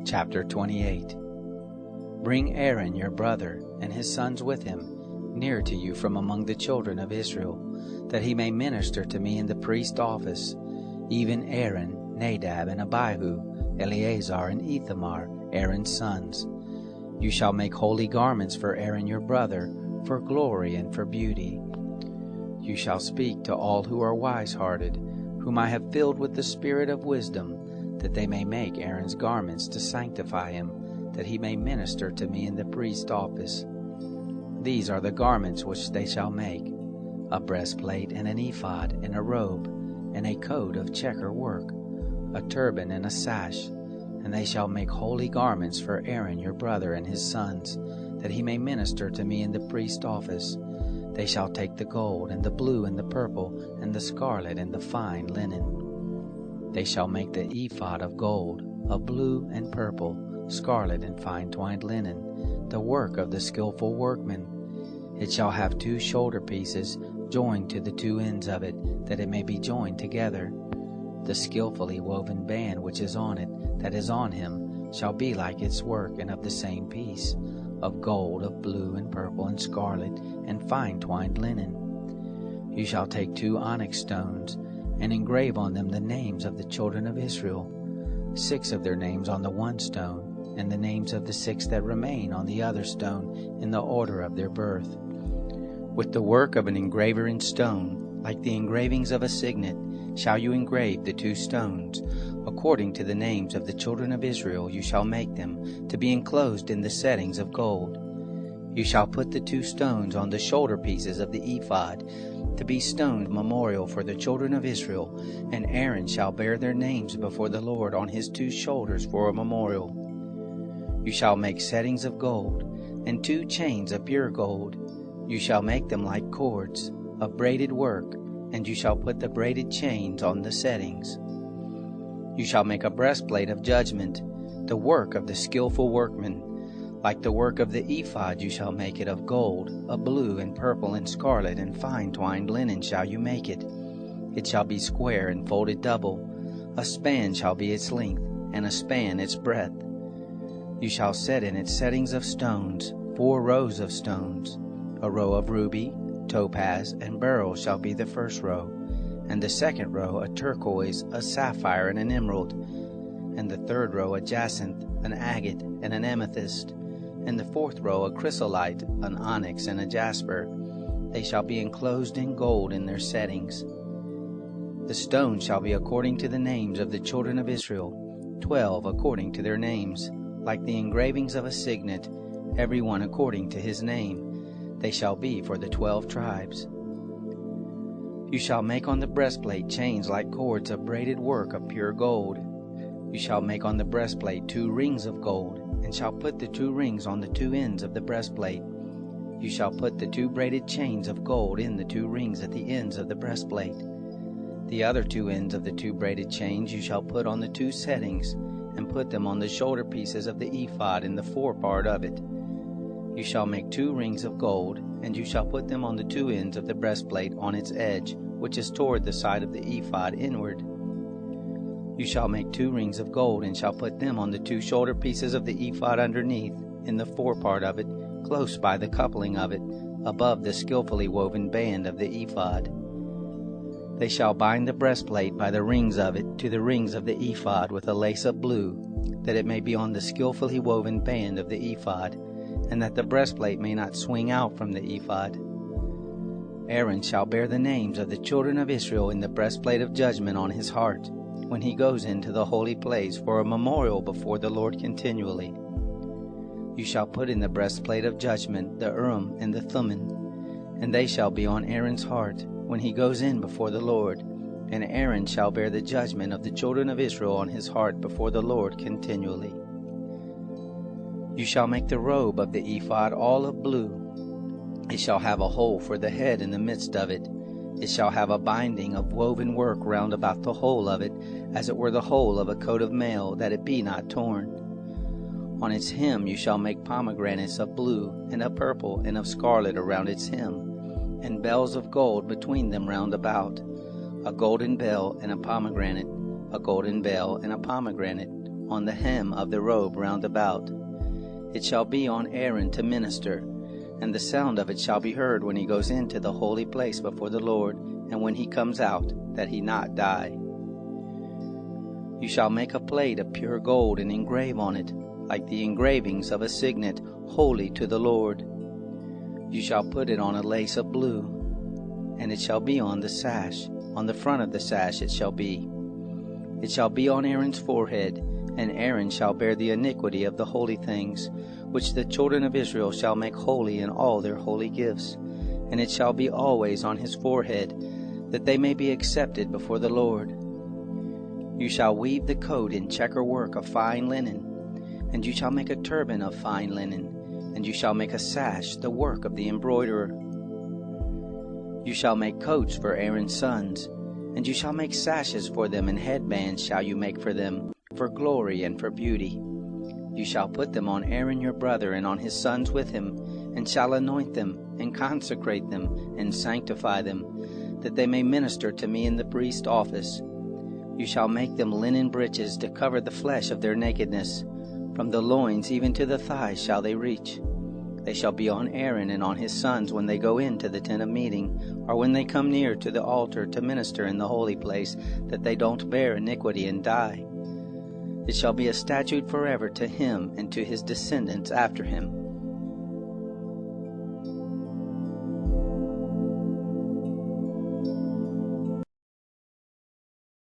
Chapter 28. Bring Aaron your brother and his sons with him near to you from among the children of Israel, that he may minister to me in the priest office, even Aaron, Nadab, and Abihu, Eleazar, and Ithamar, Aaron's sons. You shall make holy garments for Aaron your brother, for glory and for beauty. You shall speak to all who are wise-hearted, whom I have filled with the spirit of wisdom, that they may make Aaron's garments to sanctify him, that he may minister to me in the priest office. These are the garments which they shall make: a breastplate and an ephod and a robe, and a coat of checker work, a turban and a sash. And they shall make holy garments for Aaron your brother and his sons, that he may minister to me in the priest office. They shall take the gold, and the blue, and the purple, and the scarlet, and the fine linen. They shall make the ephod of gold, of blue and purple, scarlet and fine twined linen, the work of the skillful workman. It shall have 2 shoulder pieces joined to the 2 ends of it, that it may be joined together. The skillfully woven band which is on it, that is on him, shall be like its work, and of the same piece, of gold, of blue and purple and scarlet, and fine twined linen. You shall take 2 onyx stones, and engrave on them the names of the children of Israel, 6 of their names on the one stone, and the names of the 6 that remain on the other stone, in the order of their birth. With the work of an engraver in stone, like the engravings of a signet, shall you engrave the 2 stones. According to the names of the children of Israel you shall make them, to be enclosed in the settings of gold. You shall put the 2 stones on the shoulder pieces of the ephod, to be stone memorial for the children of Israel, and Aaron shall bear their names before the Lord on his 2 shoulders for a memorial. You shall make settings of gold, and 2 chains of pure gold. You shall make them like cords, of braided work, and you shall put the braided chains on the settings. You shall make a breastplate of judgment, the work of the skillful workman. Like the work of the ephod you shall make it of gold, of blue and purple and scarlet and fine twined linen shall you make it. It shall be square and folded double. A span shall be its length, and a span its breadth. You shall set in its settings of stones, 4 rows of stones. A row of ruby, topaz, and beryl shall be the first row, and the second row a turquoise, a sapphire, and an emerald, and the third row a jacinth, an agate, and an amethyst, and the 4th row a chrysolite, an onyx, and a jasper. They shall be enclosed in gold in their settings. The stones shall be according to the names of the children of Israel, 12 according to their names, like the engravings of a signet, every one according to his name. They shall be for the 12 tribes. You shall make on the breastplate chains like cords of braided work of pure gold. You shall make on the breastplate 2 rings of gold, and shall put the 2 rings on the 2 ends of the breastplate. You shall put the 2 braided chains of gold in the 2 rings at the ends of the breastplate. The other 2 ends of the 2 braided chains you shall put on the 2 settings, and put them on the shoulder pieces of the ephod in the forepart of it. You shall make 2 rings of gold, and you shall put them on the 2 ends of the breastplate on its edge, which is toward the side of the ephod inward. You shall make 2 rings of gold, and shall put them on the 2 shoulder pieces of the ephod underneath, in the forepart of it, close by the coupling of it, above the skillfully woven band of the ephod. They shall bind the breastplate by the rings of it to the rings of the ephod with a lace of blue, that it may be on the skillfully woven band of the ephod, and that the breastplate may not swing out from the ephod. Aaron shall bear the names of the children of Israel in the breastplate of judgment on his heart, when he goes into the holy place for a memorial before the Lord continually. You shall put in the breastplate of judgment the Urim and the Thummim, and they shall be on Aaron's heart when he goes in before the Lord, and Aaron shall bear the judgment of the children of Israel on his heart before the Lord continually. You shall make the robe of the ephod all of blue. It shall have a hole for the head in the midst of it. It shall have a binding of woven work round about the whole of it, as it were the whole of a coat of mail, that it be not torn. On its hem you shall make pomegranates of blue, and of purple, and of scarlet around its hem, and bells of gold between them round about, a golden bell and a pomegranate, a golden bell and a pomegranate, on the hem of the robe round about. It shall be on Aaron to minister, and the sound of it shall be heard when he goes into the holy place before the Lord, and when he comes out, that he not die. You shall make a plate of pure gold and engrave on it, like the engravings of a signet, holy to the Lord. You shall put it on a lace of blue, and it shall be on the sash. On the front of the sash it shall be. It shall be on Aaron's forehead, and Aaron shall bear the iniquity of the holy things, which the children of Israel shall make holy in all their holy gifts. And it shall be always on his forehead, that they may be accepted before the Lord. You shall weave the coat in checker work of fine linen, and you shall make a turban of fine linen, and you shall make a sash, the work of the embroiderer. You shall make coats for Aaron's sons, and you shall make sashes for them, and headbands shall you make for them, for glory and for beauty. You shall put them on Aaron your brother and on his sons with him, and shall anoint them, and consecrate them, and sanctify them, that they may minister to me in the priest's office. You shall make them linen breeches to cover the flesh of their nakedness. From the loins even to the thighs shall they reach. They shall be on Aaron and on his sons when they go into the tent of meeting, or when they come near to the altar to minister in the holy place, that they don't bear iniquity and die. It shall be a statute forever to him and to his descendants after him.